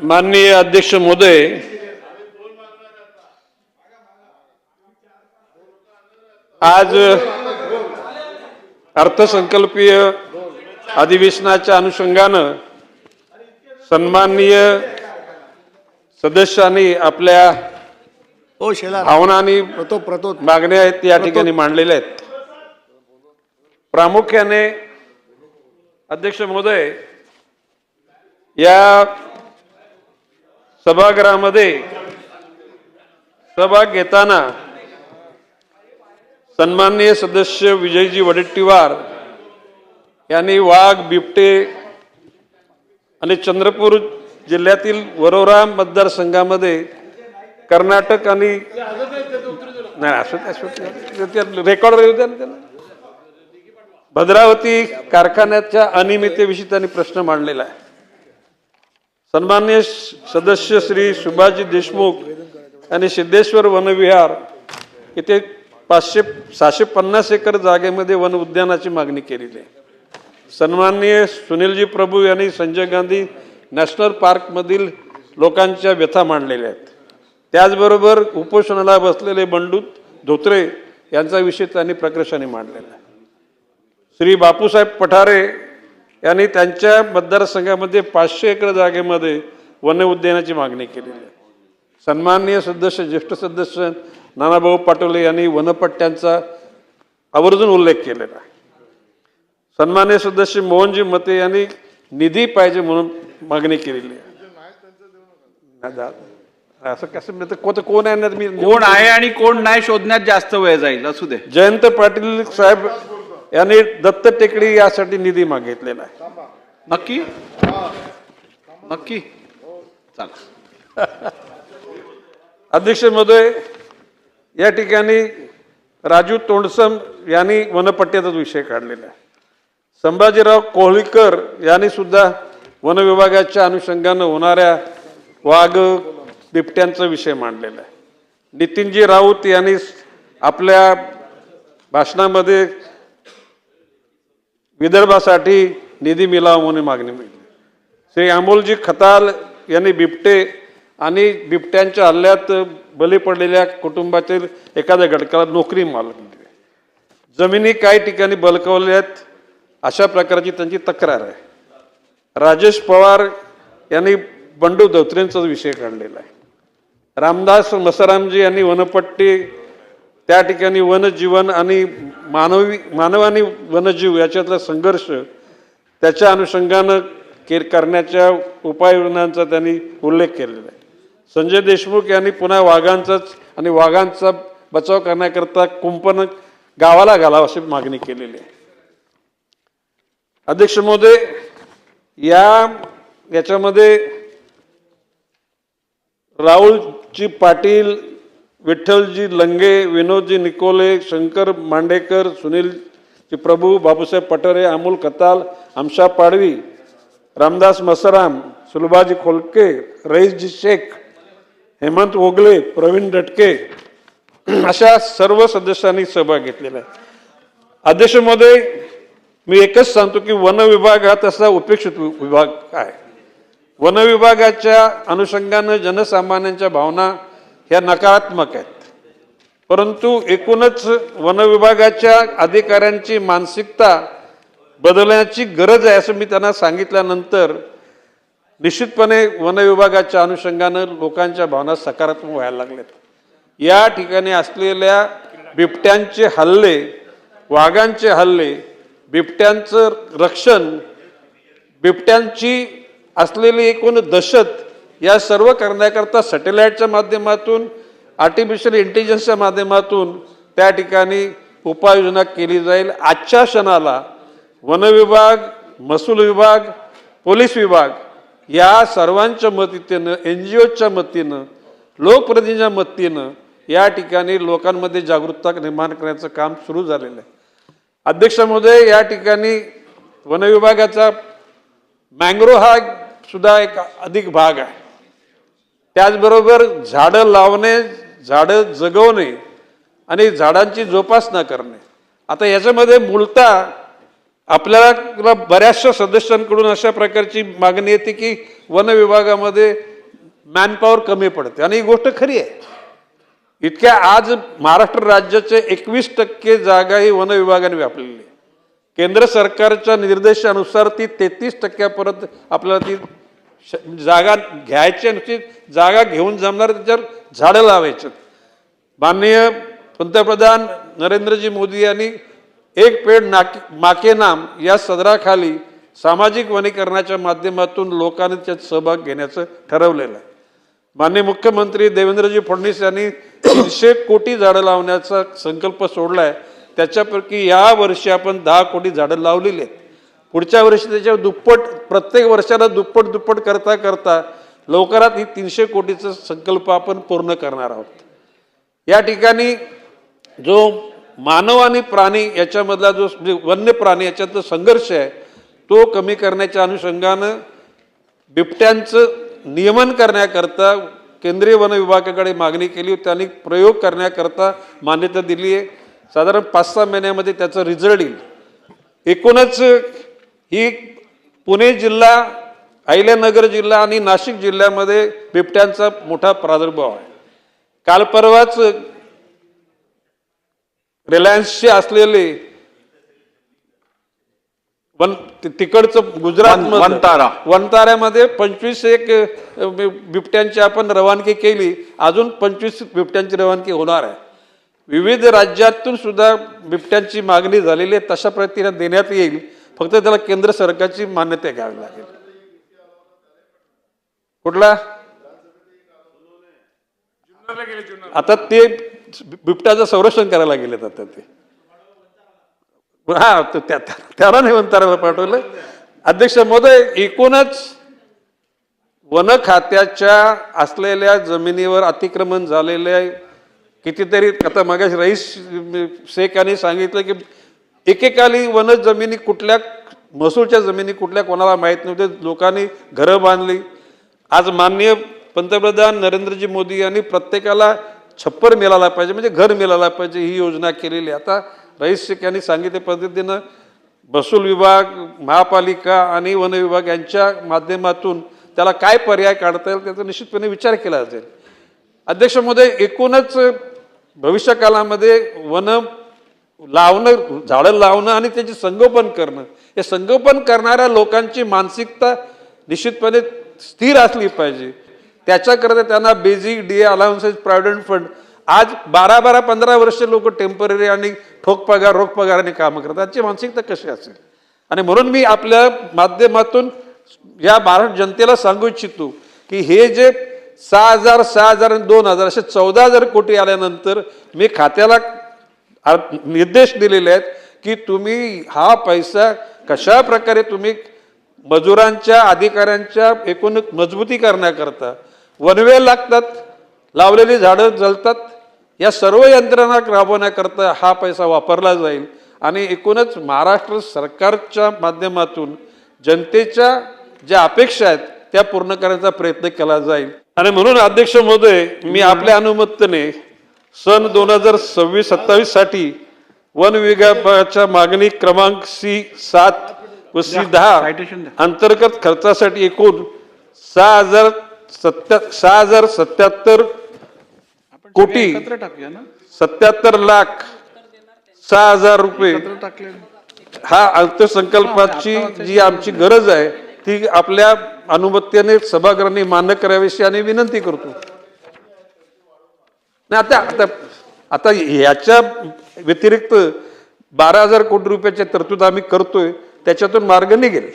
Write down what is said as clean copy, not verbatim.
माननीय अध्यक्ष महोदय, आज अर्थसंकल्पीय अधिवेशनाच्या अनुषंगानं सन्माननीय सदस्यांनी आपल्या भावना आणि मागण्या आहेत या ठिकाणी मांडलेल्या आहेत. प्रामुख्याने अध्यक्ष महोदय, या सभागृहामध्ये सहभाग घेताना सन्माननीय सदस्य विजयजी वडेट्टीवार यांनी वाघ, बिबटे आणि चंद्रपूर जिल्ह्यातील वरोरा मतदारसंघामध्ये कर्नाटक आणि रेकॉर्ड भद्रावती कारखान्याच्या अनियमिततेविषयी त्यांनी प्रश्न मांडलेला आहे. सन्माननीय सदस्य श्री सुभाषजी देशमुख यांनी सिद्धेश्वर वनविहार येथे 650 एकर जागेमध्ये वन उद्यानाची मागणी केलेली आहे. सन्माननीय सुनीलजी प्रभू यांनी संजय गांधी नॅशनल पार्कमधील लोकांच्या व्यथा मांडलेल्या आहेत. त्याचबरोबर उपोषणाला बसलेले बंडू धोत्रे यांचा विषय त्यांनी प्रकर्षाने मांडलेला आहे. श्री बापूसाहेब पठारे यांनी त्यांच्या मतदारसंघामध्ये 500 एकर जागेमध्ये वन उद्यानाची मागणी केलेली आहे. सन्माननीय सदस्य ज्येष्ठ सदस्य नानाभाऊ पाटोले यांनी वनपट्ट्यांचा आवर्जून उल्लेख केलेला आहे. सन्माननीय सदस्य मोहनजी मते यांनी निधी पाहिजे म्हणून मागणी केलेली आहे. असं कसं कोण आहे, मी कोण आहे आणि कोण नाही शोधण्यात जास्त वेळ जाईल. असू दे. जयंत पाटील साहेब यांनी दत्त टेकडी यासाठी निधी मागितलेला आहे. नक्की नक्की चला. अध्यक्ष महोदय, या ठिकाणी राजू तोंडसम यांनी वनपट्ट्याचाच विषय काढलेला आहे. संभाजीराव कोहलीकर यांनी सुद्धा वन विभागाच्या अनुषंगानं होणाऱ्या वाघ, बिबट्यांचा विषय मांडलेला आहे. नितीनजी राऊत यांनी आपल्या भाषणामध्ये विदर्भासाठी निधी मिळावा म्हणून मागणी मिळाली. श्री अमोलजी खताल यांनी बिबटे आणि बिबट्यांच्या हल्ल्यात बळी पडलेल्या कुटुंबातील एखाद्या घटकाला नोकरी मागणी, जमिनी काही ठिकाणी बळकावल्यात अशा प्रकारची त्यांची तक्रार आहे. राजेश पवार यांनी बंडू धोत्रेंचा विषय काढलेला आहे. रामदास मसारामजी यांनी वनपट्टी, त्या ठिकाणी वनजीवन आणि मानव आणि वनजीव याच्यातला संघर्ष, त्याच्या अनुषंगानं करण्याच्या उपाययोजनांचा त्यांनी उल्लेख केलेला आहे. संजय देशमुख यांनी पुन्हा वाघांचा बचाव करण्याकरता कुंपण गावाला घालावं अशी मागणी केलेली आहे. अध्यक्ष महोदय, याच्यामध्ये राहुलजी पाटील, विठ्ठलजी लंगे, विनोदजी निकोले, शंकर मांडेकर, सुनीलजी प्रभू, बापूसाहेब पठारे, अमोल खताल, आमशा पाडवी, रामदास मसाराम, सुलभाजी खोलके, रईसजी शेख, हेमंत ओगले, प्रवीण डटके अशा सर्व सदस्यांनी सहभाग घेतलेला आहे. अध्यक्ष महोदय, मी एकच सांगतो की वन विभाग हा तसा उपेक्षित विभाग आहे. वन विभागाच्या अनुषंगानं जनसामान्यांच्या भावना ह्या नकारात्मक आहेत, परंतु एकूणच वन विभागाच्या अधिकाऱ्यांची मानसिकता बदलण्याची गरज आहे असं मी त्यांना सांगितल्यानंतर निश्चितपणे वन विभागाच्या अनुषंगानं लोकांच्या भावना सकारात्मक व्हायला लागल्यात. या ठिकाणी असलेल्या बिबट्यांचे हल्ले, वाघांचे हल्ले, बिबट्यांचं रक्षण, बिबट्यांची असलेली एकूण दहशत या सर्व करण्याकरता सॅटेलाइटच्या माध्यमातून, आर्टिफिशियल इंटेलिजन्सच्या माध्यमातून त्या ठिकाणी उपाययोजना केली जाईल. आजच्या क्षणाला वन विभाग, महसूल विभाग, पोलीस विभाग या सर्वांच्या मदतीनं, NGOच्या मदतीनं, लोकप्रतिनिधींच्या मदतीनं या ठिकाणी लोकांमध्ये जागरूकता निर्माण करण्याचं काम सुरू झालेलं आहे. अध्यक्ष महोदय, या ठिकाणी वन विभागाचा मँग्रोव्ह हा सुद्धा एक अधिक भाग आहे. त्याचबरोबर झाडं लावणे, झाडं जगवणे आणि झाडांची जोपासना करणे. आता याच्यामध्ये मूलतः आपल्याला बऱ्याचशा सदस्यांकडून अशा प्रकारची मागणी येते की वन विभागामध्ये मॅनपॉवर कमी पडते आणि ही गोष्ट खरी आहे. इतक्या आज महाराष्ट्र राज्याचे 21% जागा ही वन विभागाने व्यापलेली आहे. केंद्र सरकारच्या निर्देशानुसार ती 33% आपल्याला ती जागा घ्यायची आणि ती जागा घेऊन जमणार त्याच्यावर झाडं लावायचं. माननीय पंतप्रधान नरेंद्रजी मोदी यांनी एक पेड माके नाम या सदराखाली सामाजिक वनीकरणाच्या माध्यमातून लोकांनी त्यात सहभाग घेण्याचं ठरवलेलं आहे. माननीय मुख्यमंत्री देवेंद्रजी फडणवीस यांनी 300 कोटी झाडं लावण्याचा संकल्प सोडलाय. त्याच्यापैकी या वर्षी आपण 10 कोटी झाडं लावलेली आहेत. पुढच्या वर्षी त्याच्या दुप्पट, प्रत्येक वर्षाला दुप्पट करता करता लवकरात ही 300 कोटीचा संकल्प आपण पूर्ण करणार आहोत. या ठिकाणी जो मानव आणि प्राणी याच्यामधला जो वन्य प्राणी याच्यातला संघर्ष आहे तो कमी करण्याच्या अनुषंगानं बिबट्यांचं नियमन करण्याकरता केंद्रीय वन विभागाकडे मागणी केली. त्यांनी प्रयोग करण्याकरता मान्यता दिली आहे. साधारण 5-6 महिन्यामध्ये त्याचा रिझल्ट येईल. एकूणच ही पुणे जिल्हा, अहिल्यानगर जिल्हा आणि नाशिक जिल्ह्यामध्ये बिबट्यांचा मोठा प्रादुर्भाव आहे. काल परवाच रिलायन्सचे असलेले तिकडचं गुजरात वनताऱ्यामध्ये 25 बिबट्यांची आपण रवानगी केली. अजून 25 बिबट्यांची रवानगी होणार आहे. विविध राज्यातून सुद्धा बिबट्यांची मागणी झालेली आहे. तशा पद्धतीने देण्यात येईल. फक्त त्याला केंद्र सरकारची मान्यता घ्यावी लागेल. कुठला आता ते बिबट्याचं संरक्षण करायला गेलेत. आता ते हा त्याला नाही वनताऱ्याला पाठवलं. अध्यक्ष महोदय, एकूणच वन खात्याच्या असलेल्या जमिनीवर अतिक्रमण झालेले कितीतरी, आता मागाशी रईस शेख यांनी सांगितलं की एकेकाली वन जमिनी कुठल्या, महसूलच्या जमिनी कुठल्या कोणाला माहीत नव्हते. लोकांनी घरं बांधली. आज माननीय पंतप्रधान नरेंद्रजी मोदी यांनी प्रत्येकाला छप्पर मिळाला पाहिजे, म्हणजे घर मिळाला पाहिजे, ही योजना केलेली. आता रईस शेख यांनी सांगितल्या पद्धतीनं महसूल विभाग, महापालिका आणि वन विभाग यांच्या माध्यमातून त्याला काय पर्याय काढता येईल त्याचा निश्चितपणे विचार केला जाईल. अध्यक्ष महोदय, एकूणच भविष्यकालामध्ये वन लावणं, झाडं लावणं आणि त्याचे संगोपन करणं, हे संगोपन करणाऱ्या लोकांची मानसिकता निश्चितपणे स्थिर असली पाहिजे. त्याच्याकरता त्यांना basic DA allowances, provident fund, आज 12-15 वर्ष लोक टेम्पररी आणि रोख पगाराने कामं करतात. त्यांची मानसिकता कशी असेल? आणि म्हणून मी आपल्या माध्यमातून या महाराष्ट्र जनतेला सांगू इच्छितो की हे जे 6,000, 6,000 आणि 2,000 असे 14,000 कोटी आल्यानंतर मी खात्याला निर्देश दिलेले आहेत की तुम्ही हा पैसा कशा प्रकारे तुम्ही मजुरांच्या, अधिकाऱ्यांच्या एकूण मजबूतीकरणाकरता, वनवे लागतात, लावलेली झाडं जळतात, या सर्व यंत्रणा राबवण्याकरता हा पैसा वापरला जाईल. आणि एकूणच महाराष्ट्र सरकारच्या माध्यमातून जनतेच्या ज्या अपेक्षा आहेत त्या पूर्ण करण्याचा प्रयत्न केला जाईल. आणि म्हणून अध्यक्ष महोदय, मी आपल्या अनुमतीने सन 2026-27 साठी वन विभागाच्या मागणी क्रमांक C7 व C10 अंतर्गत खर्चासाठी एकूण 6,077 कोटी 77 लाख 6,000 रुपये हा अर्थसंकल्पाची जी आमची गरज आहे ती आपल्या अनुमतीने सभागृहांनी मान्य करावीशी आणि विनंती करतो. नाही आता आता याच्या व्यतिरिक्त 12,000 कोटी रुपयाची तरतूद आम्ही करतोय, त्याच्यातून मार्ग निघेल.